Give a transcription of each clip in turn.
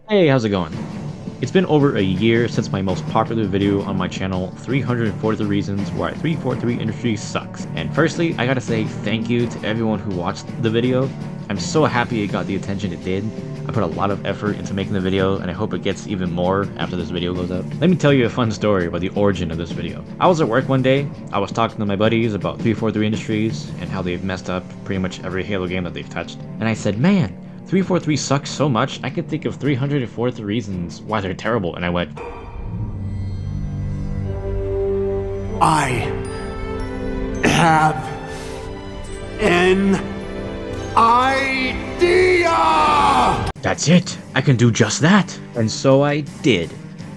Hey, how's it going? It's been over a year since my most popular video on my channel, 343 Reasons Why 343 Industry Sucks. And firstly, I gotta say thank you to everyone who watched the video. I'm so happy it got the attention it did. I put a lot of effort into making the video, and I hope it gets even more after this video goes up. Let me tell you a fun story about the origin of this video. I was at work one day, I was talking to my buddies about 343 Industries and how they've messed up pretty much every Halo game that they've touched. And I said, man, 343 sucks so much, I could think of 343 reasons why they're terrible, and I went, I have an idea! that's it! I can do just that! And so I did.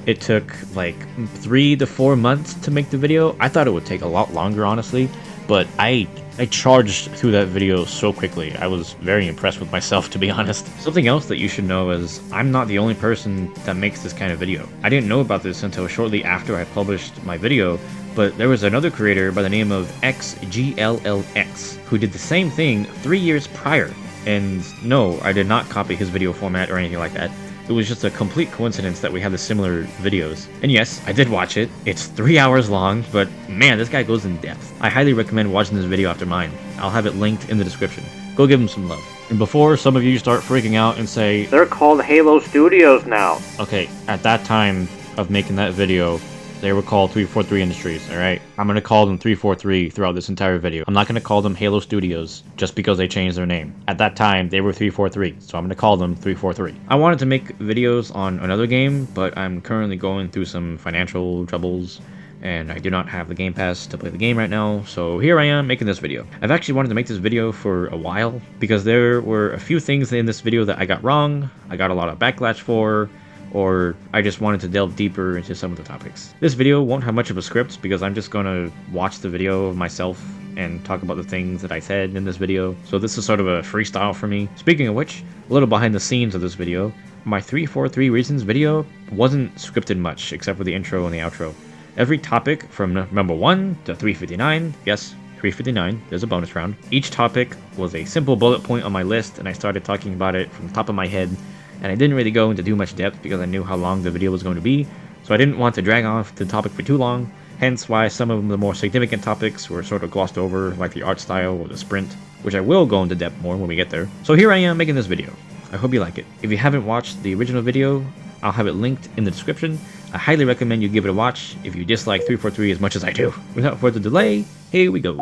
It took like 3 to 4 months to make the video. I thought it would take a lot longer, honestly, but I charged through that video so quickly. I was very impressed with myself, to be honest. Something else that you should know is I'm not the only person that makes this kind of video. I didn't know about this until shortly after I published my video, but there was another creator by the name of XGLLX who did the same thing 3 years prior. And no, I did not copy his video format or anything like that. It was just a complete coincidence that we had the similar videos. And yes, I did watch it. It's 3 hours long, but man, this guy goes in depth. I highly recommend watching this video after mine. I'll have it linked in the description. Go give him some love. And before some of you start freaking out and say, they're called Halo Studios now. Okay, at that time of making that video, they were called 343 Industries, alright? I'm gonna call them 343 throughout this entire video. I'm not gonna call them Halo Studios just because they changed their name. At that time, they were 343, so I'm gonna call them 343. I wanted to make videos on another game, but I'm currently going through some financial troubles, and I do not have the Game Pass to play the game right now, so here I am making this video. I've actually wanted to make this video for a while, because there were a few things in this video that I got wrong, I got a lot of backlash for, or I just wanted to delve deeper into some of the topics. This video won't have much of a script because I'm just gonna watch the video of myself and talk about the things that I said in this video, so this is sort of a freestyle for me. Speaking of which, a little behind the scenes of this video, my 343 Reasons video wasn't scripted much except for the intro and the outro. Every topic from number 1 to 359, yes, 359, there's a bonus round. Each topic was a simple bullet point on my list, and I started talking about it from the top of my head, and I didn't really go into too much depth because I knew how long the video was going to be, so I didn't want to drag on the topic for too long, hence why some of the more significant topics were sort of glossed over, like the art style or the sprint, which I will go into depth more when we get there. So here I am making this video. I hope you like it. If you haven't watched the original video, I'll have it linked in the description. I highly recommend you give it a watch if you dislike 343 as much as I do. Without further delay, here we go.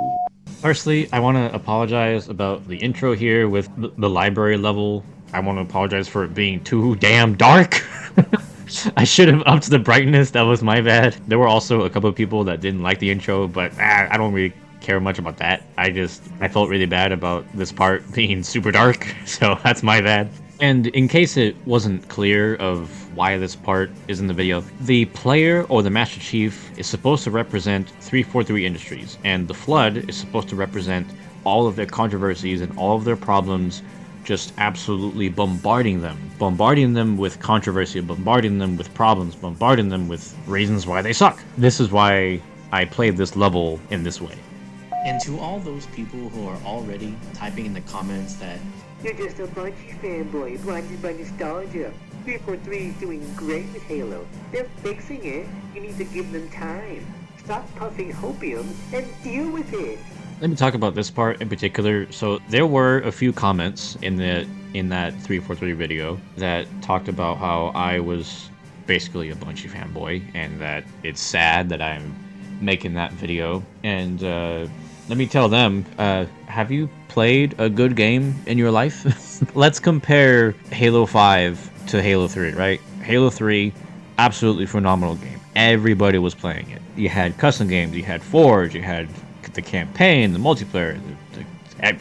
Firstly, I want to apologize about the intro here with the library level. I want to apologize for it being too damn dark. I should have upped the brightness, that was my bad. There were also a couple of people that didn't like the intro, but I don't really care much about that. I felt really bad about this part being super dark, so that's my bad. And in case it wasn't clear of why this part is in the video, the player or the Master Chief is supposed to represent 343 Industries, and the Flood is supposed to represent all of their controversies and all of their problems, just absolutely bombarding them with controversy, bombarding them with problems, bombarding them with reasons why they suck. This is why I played this level in this way. And to all those people who are already typing in the comments that you're just a Bungie fanboy blinded by nostalgia. 343 is doing great with Halo. They're fixing it. You need to give them time. Stop puffing hopium and deal with it. Let me talk about this part in particular. So there were a few comments in that 343 video that talked about how I was basically a Bungie fanboy and that it's sad that I'm making that video. And let me tell them, have you played a good game in your life? Let's compare Halo 5 to Halo 3, right? Halo 3, absolutely phenomenal game. Everybody was playing it. You had custom games, you had Forge, you had the campaign, the multiplayer,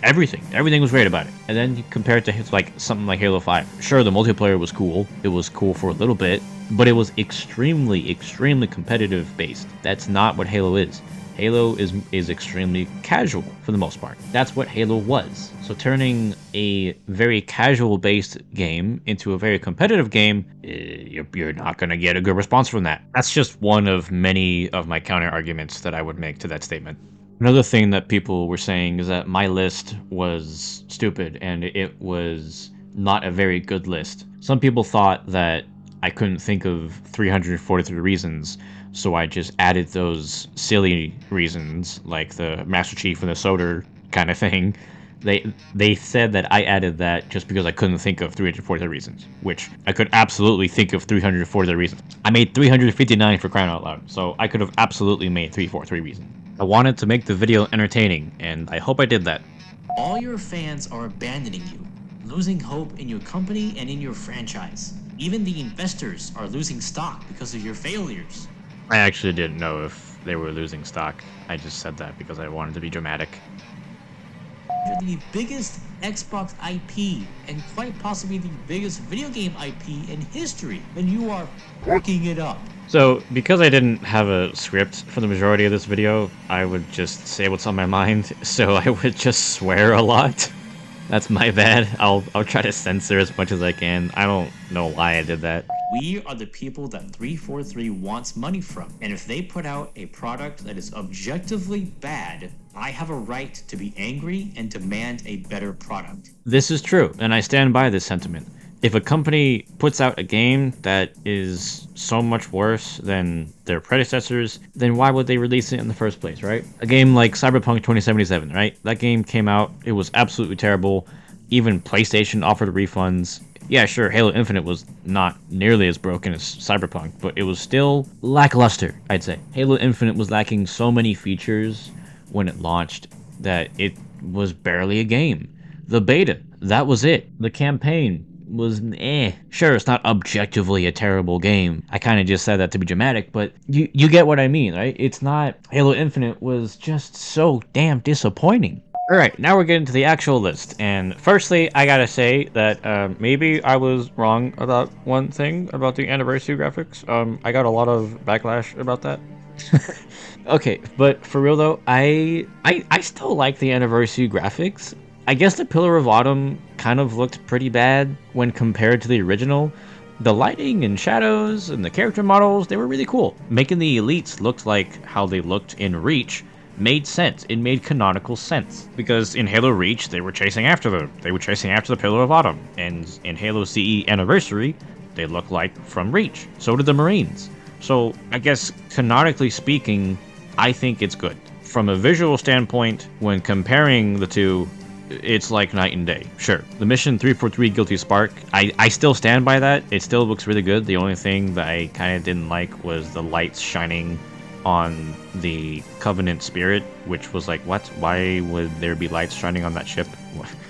everything. Everything was great about it. And then you compare it to like something like Halo 5. Sure, the multiplayer was cool. It was cool for a little bit, but it was extremely, extremely competitive based. That's not what Halo is. Halo is extremely casual for the most part. That's what Halo was. So turning a very casual based game into a very competitive game, you're not going to get a good response from that. That's just one of many of my counter arguments that I would make to that statement. Another thing that people were saying is that my list was stupid and it was not a very good list. Some people thought that I couldn't think of 343 reasons, so I just added those silly reasons, like the Master Chief and the Soda kind of thing. They said that I added that just because I couldn't think of 343 reasons, which I could absolutely think of 343 reasons. I made 359 for crying out loud, so I could have absolutely made 343 reasons. I wanted to make the video entertaining, and I hope I did that. All your fans are abandoning you, losing hope in your company and in your franchise. Even the investors are losing stock because of your failures. I actually didn't know if they were losing stock. I just said that because I wanted to be dramatic. You're the biggest Xbox IP and quite possibly the biggest video game IP in history, and you are working it up. So, because I didn't have a script for the majority of this video, I would just say what's on my mind, so I would just swear a lot. That's my bad. I'll try to censor as much as I can. I don't know why I did that. We are the people that 343 wants money from, and if they put out a product that is objectively bad, I have a right to be angry and demand a better product. This is true, and I stand by this sentiment. If a company puts out a game that is so much worse than their predecessors, then why would they release it in the first place, right? A game like Cyberpunk 2077, right? That game came out, it was absolutely terrible. Even PlayStation offered refunds. Yeah, sure, Halo Infinite was not nearly as broken as Cyberpunk, but it was still lackluster, I'd say. Halo Infinite was lacking so many features when it launched that it was barely a game. The beta, that was it. The campaign was Sure, it's not objectively a terrible game. I kind of just said that to be dramatic, but you get what I mean, right? It's not... Halo Infinite was just so damn disappointing. Alright, now we're getting to the actual list, and firstly, I gotta say that maybe I was wrong about one thing about the anniversary graphics. I got a lot of backlash about that. Okay, but for real though, I still like the anniversary graphics. I guess the Pillar of Autumn kind of looked pretty bad when compared to the original. The lighting and shadows and the character models, they were really cool. Making the elites look like how they looked in Reach made sense. It made canonical sense. Because in Halo Reach, they were chasing after them. They were chasing after the Pillar of Autumn. And in Halo CE Anniversary, they look like from Reach. So did the Marines. So I guess canonically speaking, I think it's good. From a visual standpoint, when comparing the two, it's like night and day. Sure, the mission 343 Guilty Spark, I still stand by that. It still looks really good. The only thing that I kind of didn't like was the lights shining on the Covenant Spirit, which was like, what? Why would there be lights shining on that ship?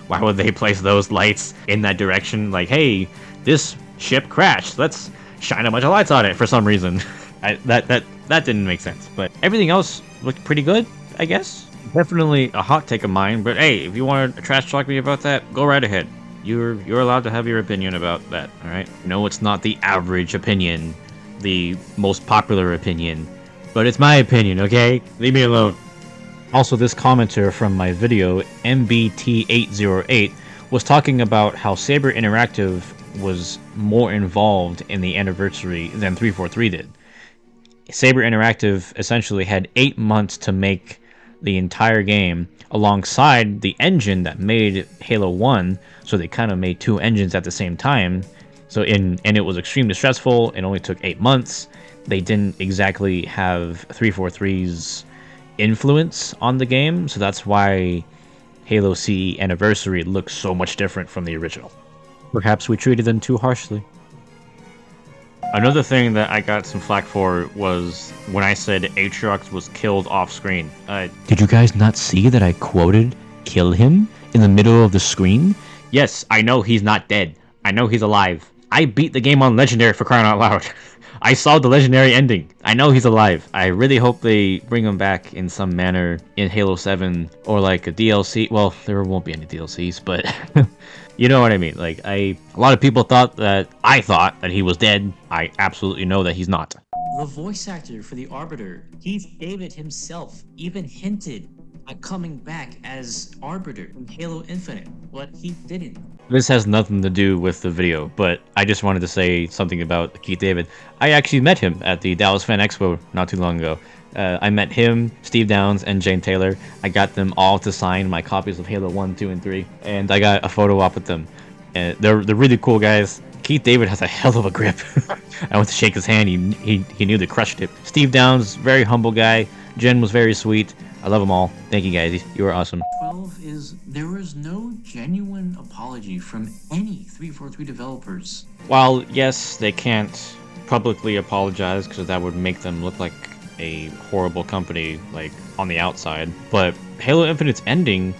Why would they place those lights in that direction? Like, hey, this ship crashed. Let's shine a bunch of lights on it for some reason. That didn't make sense. But everything else looked pretty good, I guess. Definitely a hot take of mine, but hey, if you want to trash talk me about that, go right ahead. You're allowed to have your opinion about that, alright? No, it's not the average opinion, the most popular opinion, but it's my opinion, okay? Leave me alone. Also, this commenter from my video, MBT808, was talking about how Saber Interactive was more involved in the anniversary than 343 did. Saber Interactive essentially had 8 months to make the entire game alongside the engine that made Halo 1, so they kind of made two engines at the same time. And it was extremely stressful. It only took 8 months. They didn't exactly have 343's influence on the game, so that's why Halo CE Anniversary looks so much different from the original. Perhaps we treated them too harshly. Another thing that I got some flack for was when I said Atriox was killed off screen. Did you guys not see that I quoted "kill him" in the middle of the screen? Yes, I know he's not dead. I know he's alive. I beat the game on Legendary, for crying out loud. I saw the Legendary ending. I know he's alive. I really hope they bring him back in some manner in Halo 7 or like a DLC. Well, there won't be any DLCs, but you know what I mean. Like, a lot of people thought that I thought that he was dead. I absolutely know that he's not. The voice actor for the Arbiter, Keith David himself, even hinted at coming back as Arbiter in Halo Infinite, but he didn't. This has nothing to do with the video, but I just wanted to say something about Keith David. I actually met him at the Dallas Fan Expo not too long ago. I met him, Steve Downs, and Jane Taylor. I got them all to sign my copies of Halo 1, 2, and 3, and I got a photo op with them. and they're really cool guys. Keith David has a hell of a grip. I went to shake his hand, he nearly crushed it. Steve Downs, very humble guy. Jen was very sweet. I love them all. Thank you guys, you were awesome. 12 is there was no genuine apology from any 343 developers. While yes, they can't publicly apologize because that would make them look like a horrible company, like on the outside, but Halo Infinite's ending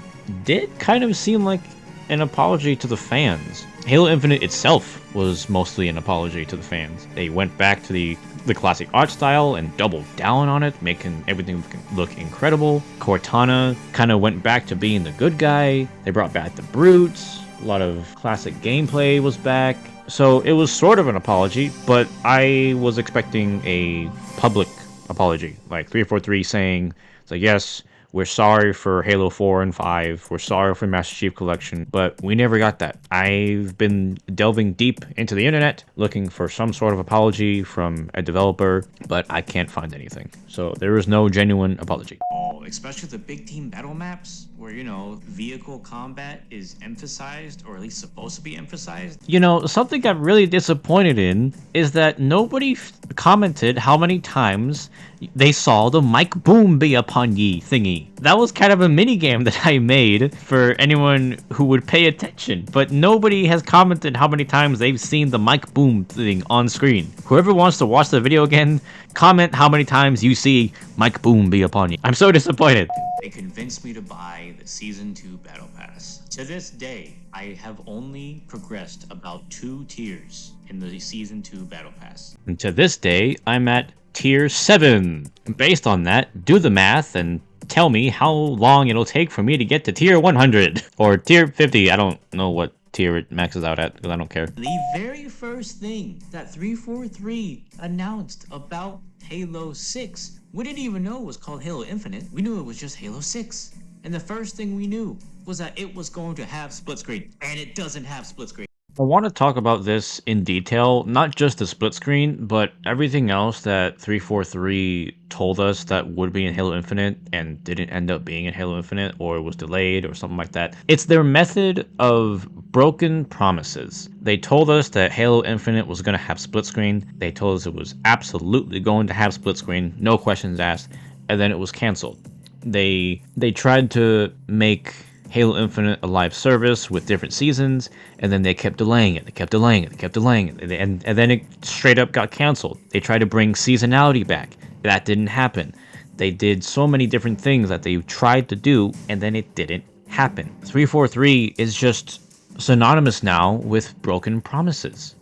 did kind of seem like an apology to the fans. Halo Infinite itself was mostly an apology to the fans. They went back to the classic art style and doubled down on it, making everything look incredible. Cortana kind of went back to being the good guy. They brought back the brutes. A lot of classic gameplay was back. So it was sort of an apology, but I was expecting a public apology, like 343 saying, it's like, yes, we're sorry for Halo 4 and 5, we're sorry for Master Chief Collection, but we never got that. I've been delving deep into the internet, looking for some sort of apology from a developer, but I can't find anything. So there is no genuine apology. Oh, especially the big team battle maps, where, you know, vehicle combat is emphasized, or at least supposed to be emphasized. You know, something I'm really disappointed in is that nobody commented how many times they saw the mic boom be upon ye thingy. That was kind of a mini game that I made for anyone who would pay attention, but nobody has commented how many times they've seen the mic boom thing on screen. Whoever wants to watch the video again, comment how many times you see mic boom be upon you. I'm so disappointed. They convinced me to buy the Season 2 Battle Pass. To this day, I have only progressed about 2 tiers in the Season 2 Battle Pass. And to this day, I'm at Tier 7. Based on that, do the math and tell me how long it'll take for me to get to Tier 100. Or Tier 50, I don't know what tier it maxes out at, because I don't care. The very first thing that 343 announced about Halo 6, we didn't even know it was called Halo Infinite. We knew it was just Halo 6. And the first thing we knew was that it was going to have split screen. And it doesn't have split screen. I want to talk about this in detail, not just the split screen, but everything else that 343 told us that would be in Halo Infinite and didn't end up being in Halo Infinite, or was delayed or something like that. It's their method of broken promises. They told us that Halo Infinite was going to have split screen. They told us it was absolutely going to have split screen, no questions asked, and then it was canceled. They tried to make Halo Infinite a live service with different seasons, and then they kept delaying it, and then it straight up got canceled. They tried to bring seasonality back. That didn't happen. They did so many different things that they tried to do, and then it didn't happen. 343 is just synonymous now with broken promises.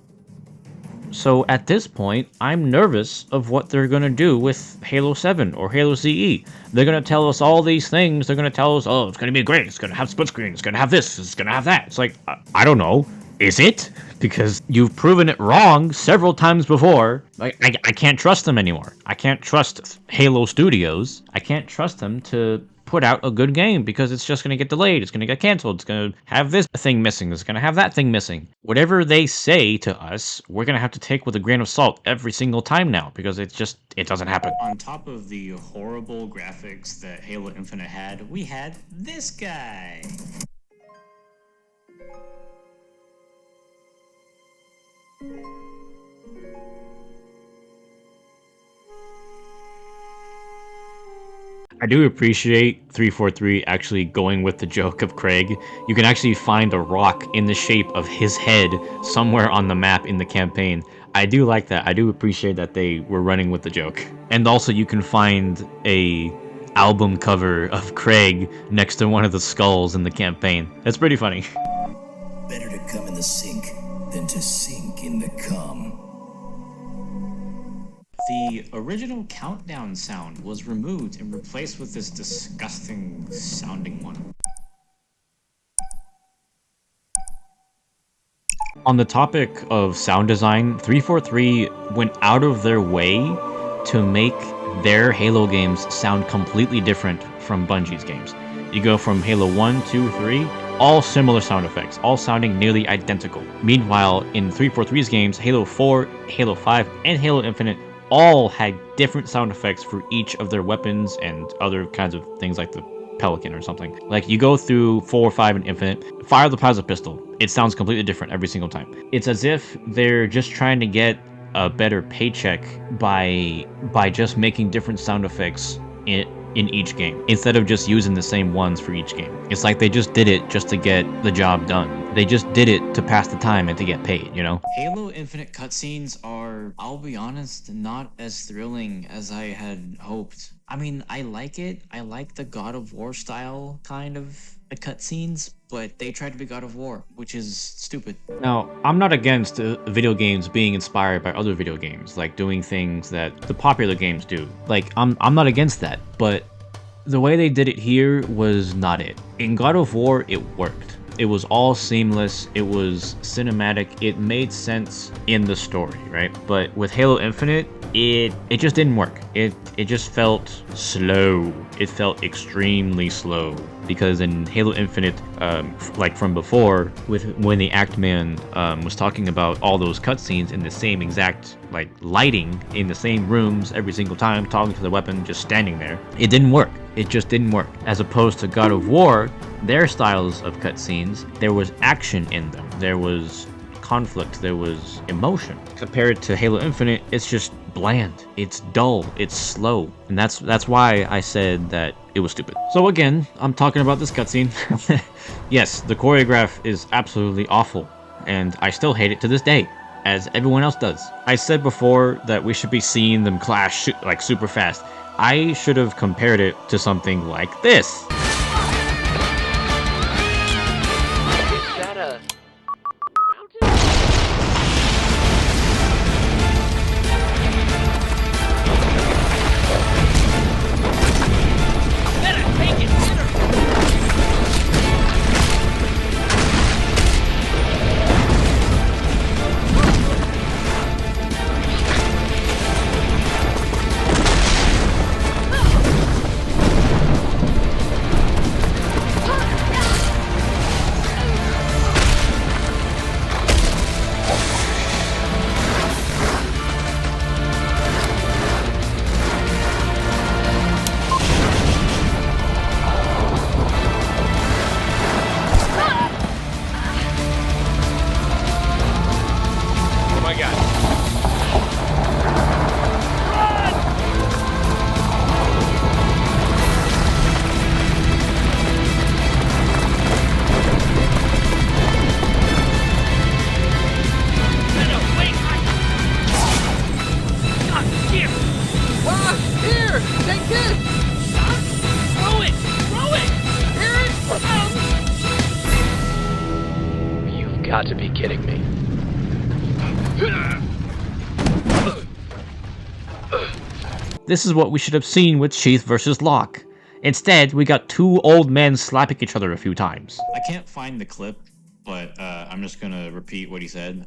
So at this point, I'm nervous of what they're going to do with Halo 7 or Halo CE. They're going to tell us all these things. They're going to tell us, oh, it's going to be great. It's going to have split screen. It's going to have this. It's going to have that. It's like, I don't know. Is it? Because you've proven it wrong several times before. Like, I can't trust them anymore. I can't trust Halo Studios. I can't trust them to put out a good game because it's just going to get delayed. It's going to get canceled. It's going to have this thing missing. It's going to have that thing missing. Whatever they say to us, we're going to have to take with a grain of salt every single time now because it doesn't happen. On top of the horrible graphics that Halo Infinite had, we had this guy. I do appreciate 343 actually going with the joke of Craig. You can actually find a rock in the shape of his head somewhere on the map in the campaign. I do like that. I do appreciate that they were running with the joke. And also you can find a album cover of Craig next to one of the skulls in the campaign. That's pretty funny. Better to come in the sink than to sink in the cum. The original countdown sound was removed and replaced with this disgusting sounding one. On the topic of sound design, 343 went out of their way to make their Halo games sound completely different from Bungie's games. You go from Halo 1, 2, 3, all similar sound effects, all sounding nearly identical. Meanwhile, in 343's games, Halo 4, Halo 5, and Halo Infinite all had different sound effects for each of their weapons and other kinds of things like the Pelican or something. Like, you go through 4 or 5 in Infinite, fire the plasma pistol. It sounds completely different every single time. It's as if they're just trying to get a better paycheck by just making different sound effects in each game, instead of just using the same ones for each game. It's like they just did it just to get the job done. They just did it to pass the time and to get paid, you know? Halo Infinite cutscenes are, I'll be honest, not as thrilling as I had hoped. I mean, I like it. I like the God of War style kind of cutscenes, but they tried to be God of War, which is stupid. Now, I'm not against video games being inspired by other video games, like doing things that the popular games do. Like, I'm not against that, but the way they did it here was not it. In God of War, it worked. It was all seamless, it was cinematic, it made sense in the story, right? But with Halo Infinite, it just didn't work. It just felt slow. It felt extremely slow. Because in Halo Infinite, like from before, when the Act Man was talking about all those cutscenes in the same exact like lighting in the same rooms every single time, talking to the weapon, just standing there, it didn't work. It just didn't work. As opposed to God of War, their styles of cutscenes, there was action in them. There was conflict, there was emotion. Compared to Halo Infinite, it's just bland, it's dull, it's slow, and that's why I said that it was stupid. So again, I'm talking about this cutscene. Yes, the choreograph is absolutely awful, and I still hate it to this day, as everyone else does. I said before that we should be seeing them clash like super fast. I should have compared it to something like this. Got to be kidding me. This is what we should have seen with Sheath versus Locke. Instead, we got 2 old men slapping each other a few times. I can't find the clip, but I'm just gonna repeat what he said.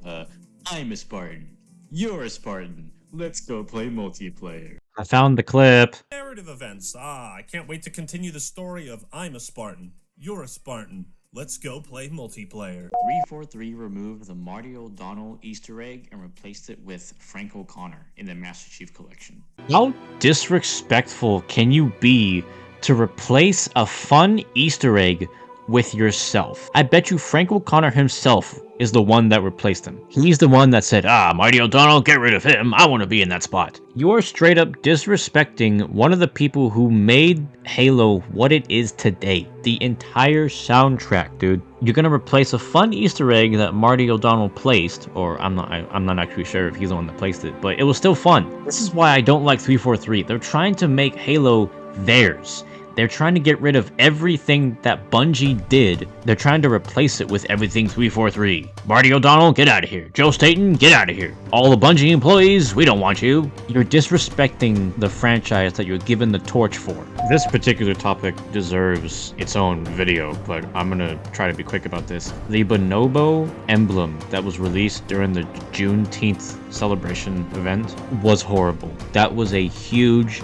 I'm a Spartan. You're a Spartan. Let's go play multiplayer. I found the clip. Narrative events. I can't wait to continue the story of I'm a Spartan. You're a Spartan. Let's go play multiplayer. 343 removed the Marty O'Donnell Easter egg and replaced it with Frank O'Connor in the Master Chief Collection. How disrespectful can you be to replace a fun Easter egg with yourself? I bet you Frank O'Connor himself is the one that replaced him. He's the one that said, Marty O'Donnell, get rid of him. I want to be in that spot. You're straight up disrespecting one of the people who made Halo what it is today. The entire soundtrack, dude. You're gonna replace a fun Easter egg that Marty O'Donnell placed, or I'm not actually sure if he's the one that placed it, but it was still fun. This is why I don't like 343. They're trying to make Halo theirs. They're trying to get rid of everything that Bungie did. They're trying to replace it with everything 343. Marty O'Donnell, get out of here. Joe Staten, get out of here. All the Bungie employees, we don't want you. You're disrespecting the franchise that you're given the torch for. This particular topic deserves its own video, but I'm gonna try to be quick about this. The Bonobo emblem that was released during the Juneteenth celebration event was horrible. That was a huge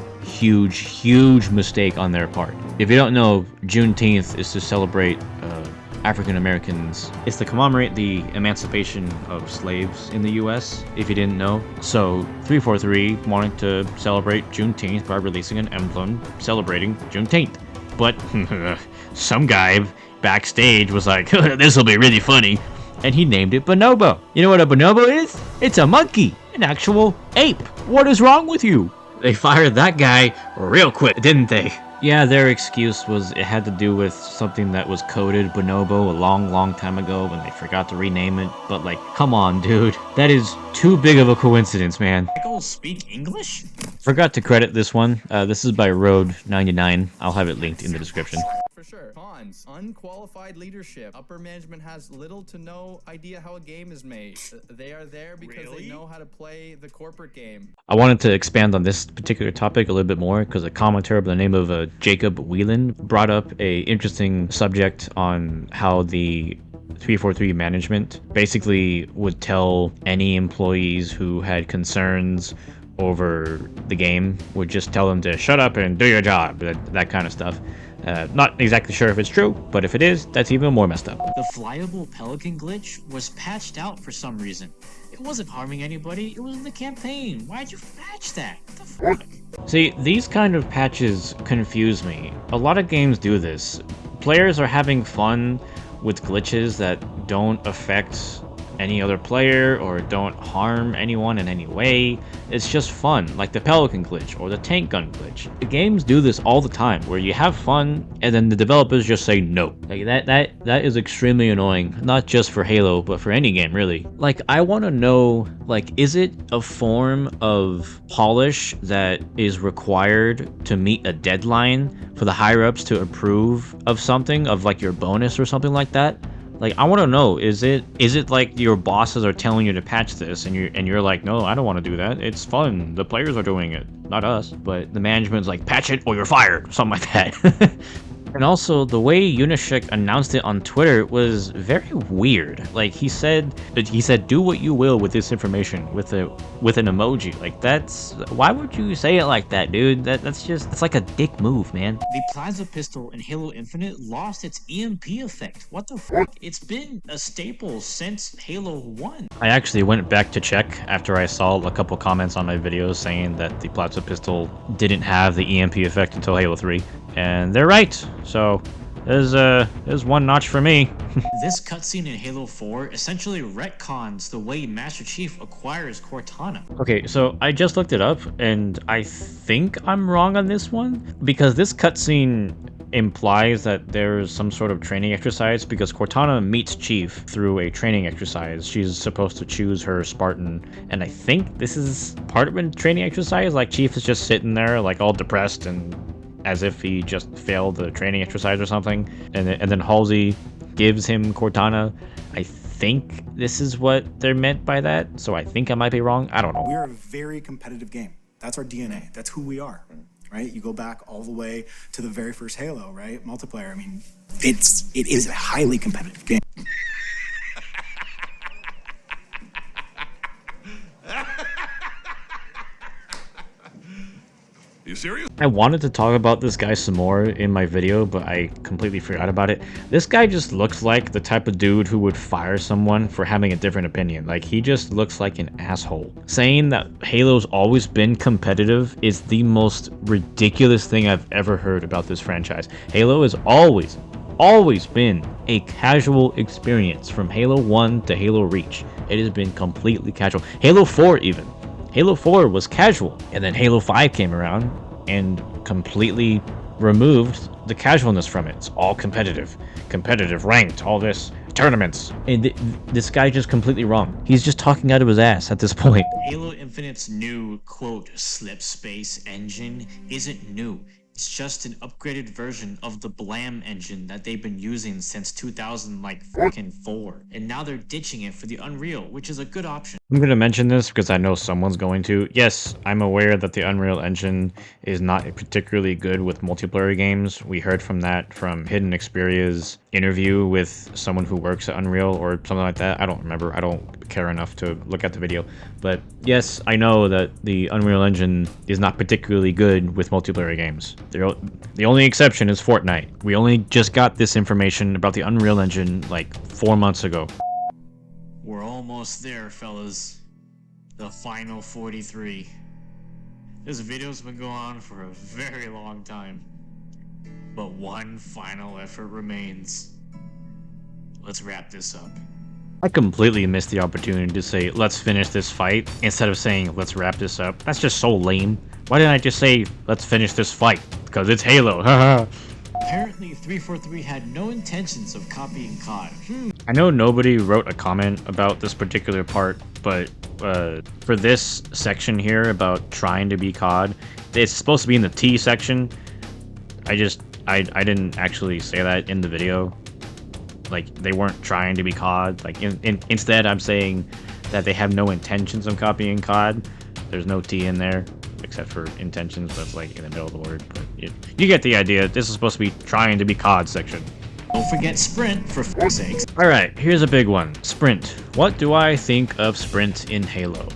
mistake on their part. If you don't know, Juneteenth is to celebrate African Americans. It's to commemorate the emancipation of slaves in the US, if you didn't know. So 343 wanted to celebrate Juneteenth by releasing an emblem celebrating Juneteenth. But some guy backstage was like, this will be really funny. And he named it Bonobo. You know what a bonobo is? It's a monkey, an actual ape. What is wrong with you? They fired that guy real quick, didn't they? Yeah, their excuse was it had to do with something that was coded Bonobo a long time ago when they forgot to rename it. But like, come on, dude. That is too big of a coincidence, man. Jackles speak English? Forgot to credit this one. This is by Road99. I'll have it linked in the description. For sure. Cons. Unqualified leadership. Upper management has little to no idea how a game is made. They are there because they know how to play the corporate game. I wanted to expand on this particular topic a little bit more because a commenter by the name of Jacob Whelan brought up a interesting subject on how the 343 management basically would tell any employees who had concerns over the game, would just tell them to shut up and do your job, that kind of stuff. Not exactly sure if it's true, but if it is, that's even more messed up. The flyable pelican glitch was patched out for some reason. It wasn't harming anybody, it was in the campaign. Why'd you patch that? What the fuck? See, these kind of patches confuse me. A lot of games do this. Players are having fun with glitches that don't affect any other player or don't harm anyone in any way. It's just fun, like the pelican glitch or the tank gun glitch. The games do this all the time, where you have fun and then the developers just say no. Like that is extremely annoying, not just for Halo, but for any game really. Like, I want to know, like, is it a form of polish that is required to meet a deadline for the higher ups to approve of something, of like your bonus or something like that? Like, I want to know, is it like your bosses are telling you to patch this and you're like, no, I don't want to do that. It's fun. The players are doing it, not us. But the management's like, patch it or you're fired, something like that. And also, the way Unishek announced it on Twitter was very weird. Like, he said, do what you will with this information, with an emoji. Like, why would you say it like that, dude? It's like a dick move, man. The plasma pistol in Halo Infinite lost its EMP effect. What the fuck? It's been a staple since Halo 1. I actually went back to check after I saw a couple comments on my videos saying that the plasma pistol didn't have the EMP effect until Halo 3. And they're right, so there's one notch for me. This cutscene in Halo 4 essentially retcons the way Master Chief acquires Cortana. Okay, so I just looked it up, and I think I'm wrong on this one, because this cutscene implies that there's some sort of training exercise, because Cortana meets Chief through a training exercise. She's supposed to choose her Spartan, and I think this is part of a training exercise. Like, Chief is just sitting there, like, all depressed and as if he just failed the training exercise or something, and then Halsey gives him Cortana. I think this is what they're meant by that, so I think I might be wrong. I don't know. We're a very competitive game. That's our DNA. That's who we are, right? You go back all the way to the very first Halo, right? Multiplayer. I mean, it is a highly competitive game. You serious? I wanted to talk about this guy some more in my video, but I completely forgot about it. This guy just looks like the type of dude who would fire someone for having a different opinion. Like, he just looks like an asshole. Saying that Halo's always been competitive is the most ridiculous thing I've ever heard about this franchise. Halo has always been a casual experience from Halo 1 to Halo Reach. It has been completely casual. Halo 4 even. Halo 4 was casual, and then Halo 5 came around and completely removed the casualness from it. It's all competitive, ranked, all this, tournaments. And this guy's just completely wrong. He's just talking out of his ass at this point. Halo Infinite's new, quote, slip space engine isn't new. It's just an upgraded version of the Blam engine that they've been using since 2004. And now they're ditching it for the Unreal, which is a good option. I'm going to mention this because I know someone's going to. Yes, I'm aware that the Unreal Engine is not particularly good with multiplayer games. We heard from that from Hidden Xperia's interview with someone who works at Unreal or something like that. I don't remember. I don't care enough to look at the video. But yes, I know that the Unreal Engine is not particularly good with multiplayer games. The only exception is Fortnite. We only just got this information about the Unreal Engine like 4 months ago. We're almost there, fellas. The final 43. This video's been going on for a very long time. But one final effort remains. Let's wrap this up. I completely missed the opportunity to say, let's finish this fight, instead of saying, let's wrap this up. That's just so lame. Why didn't I just say, let's finish this fight? Because it's Halo, haha. Apparently, 343 had no intentions of copying COD. I know nobody wrote a comment about this particular part, but for this section here about trying to be COD, it's supposed to be in the T section. I didn't actually say that in the video. Like, they weren't trying to be COD. Like, instead, I'm saying that they have no intentions of copying COD. There's no T in there, except for intentions, but it's like in the middle of the word. But you get the idea. This is supposed to be trying to be COD section. Don't forget Sprint, for f***'s sakes. Alright, here's a big one. Sprint. What do I think of Sprint in Halo?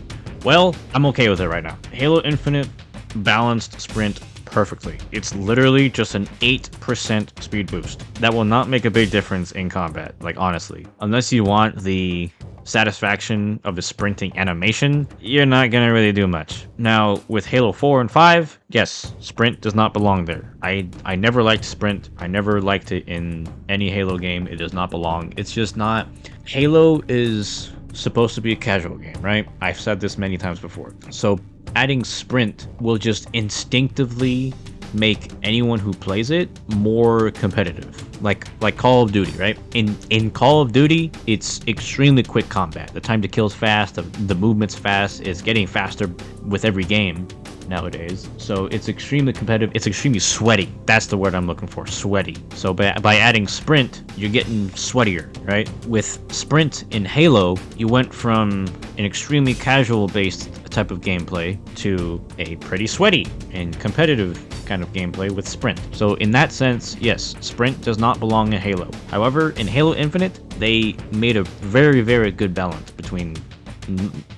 Well, I'm okay with it right now. Halo Infinite balanced Sprint perfectly. It's literally just an 8% speed boost. That will not make a big difference in combat, like honestly. Unless you want the satisfaction of the sprinting animation, you're not gonna really do much. Now, with Halo 4 and 5, yes, Sprint does not belong there. I never liked Sprint. I never liked it in any Halo game. It does not belong. It's just not. Halo is supposed to be a casual game, right? I've said this many times before. So adding Sprint will just instinctively make anyone who plays it more competitive, like Call of Duty, right? In Call of Duty, it's extremely quick combat. The time to kill is fast, the movement's fast. It's getting faster with every game nowadays, so it's extremely competitive. It's extremely sweaty. That's the word I'm looking for, sweaty. So by adding Sprint, you're getting sweatier, right? With Sprint in Halo, you went from an extremely casual based type of gameplay to a pretty sweaty and competitive kind of gameplay with Sprint. So in that sense, yes, Sprint does not belong in Halo. However, in Halo Infinite, they made a very, very good balance between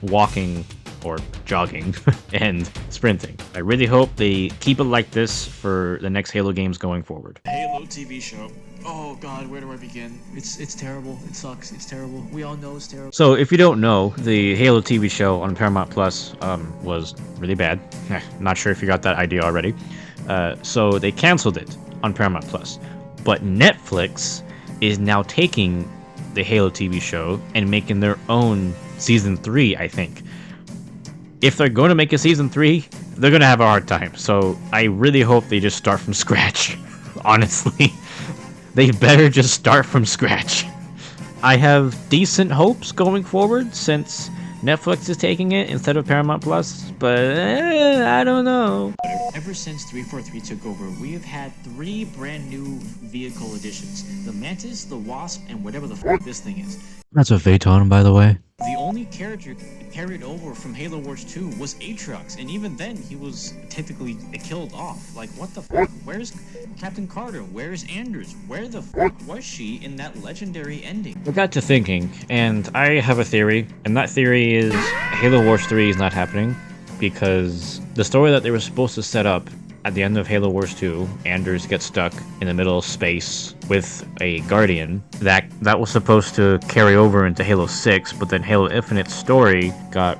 walking or jogging and sprinting. I really hope they keep it like this for the next Halo games going forward. Halo TV show. Oh god, where do I begin? It's terrible. It sucks. It's terrible. We all know it's terrible. So if you don't know, the Halo TV show on Paramount Plus was really bad. Not sure if you got that idea already. So they canceled it on Paramount Plus. But Netflix is now taking the Halo TV show and making their own season 3, I think. If they're going to make a season 3, they're going to have a hard time. So I really hope they just start from scratch. Honestly, they better just start from scratch. I have decent hopes going forward since Netflix is taking it instead of Paramount Plus, but I don't know. Ever since 343 took over, we have had 3 brand new vehicle additions. The Mantis, the Wasp, and whatever the f*** this thing is. That's a Phaeton, by the way. The only character carried over from Halo Wars 2 was Atriox, and even then he was technically killed off. Like, what the fuck? Where's Captain Carter? Where's Anders? Where the fuck was she in that legendary ending? I got to thinking, and I have a theory, and that theory is Halo Wars 3 is not happening because the story that they were supposed to set up at the end of Halo Wars 2, Anders gets stuck in the middle of space with a Guardian. That was supposed to carry over into Halo 6, but then Halo Infinite's story got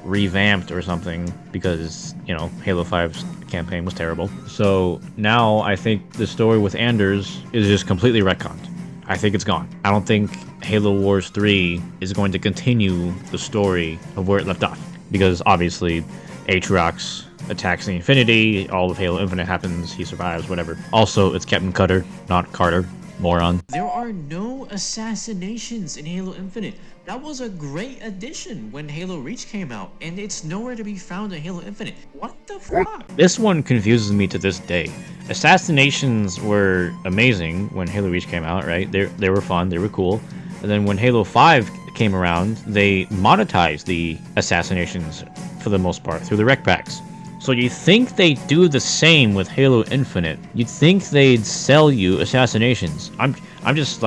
revamped or something because, you know, Halo 5's campaign was terrible. So now I think the story with Anders is just completely retconned. I think it's gone. I don't think Halo Wars 3 is going to continue the story of where it left off because obviously Atriox attacks the Infinity, all of Halo Infinite happens, he survives, whatever. Also, it's Captain Cutter, not Carter. Moron. There are no assassinations in Halo Infinite. That was a great addition when Halo Reach came out, and it's nowhere to be found in Halo Infinite. What the fuck? This one confuses me to this day. Assassinations were amazing when Halo Reach came out, right? They were fun, they were cool. And then when Halo 5 came around, they monetized the assassinations for the most part through the rec packs. So you think they'd do the same with Halo Infinite? You'd think they'd sell you assassinations. I'm just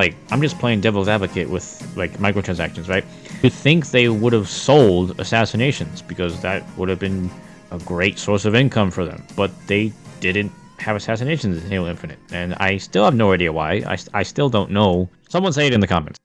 playing devil's advocate with like microtransactions, right? You'd think they would have sold assassinations because that would have been a great source of income for them. But they didn't have assassinations in Halo Infinite, and I still have no idea why. I still don't know. Someone say it in the comments.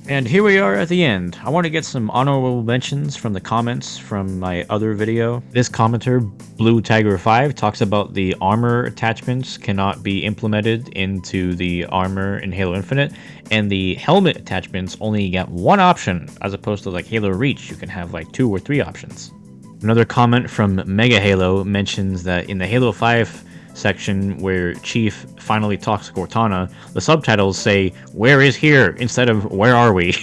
And here we are at the end. I want to get some honorable mentions from the comments from my other video. This commenter, Blue Tiger 5, talks about the armor attachments cannot be implemented into the armor in Halo Infinite, and the helmet attachments only get one option, as opposed to like Halo Reach, you can have like 2 or 3 options. Another comment from Mega Halo mentions that in the Halo 5 section where Chief finally talks to Cortana, the subtitles say, "Where is here?" instead of "Where are we?"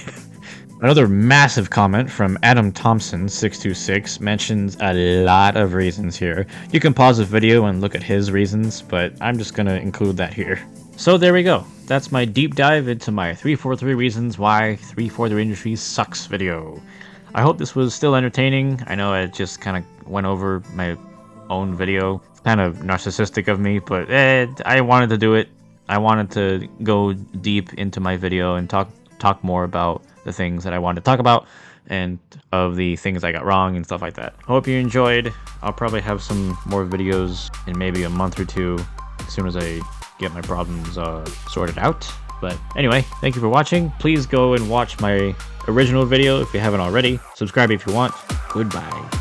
Another massive comment from Adam Thompson 626 mentions a lot of reasons here. You can pause the video and look at his reasons, but I'm just gonna include that here. So there we go. That's my deep dive into my 343 reasons why 343 Industries sucks video. I hope this was still entertaining. I know I just kind of went over my own video. Kind of narcissistic of me, but I wanted to do it. I wanted to go deep into my video and talk more about the things that I wanted to talk about and of the things I got wrong and stuff like that. Hope you enjoyed. I'll probably have some more videos in maybe a month or two as soon as I get my problems sorted out. But anyway, thank you for watching. Please go and watch my original video if you haven't already. Subscribe if you want. Goodbye.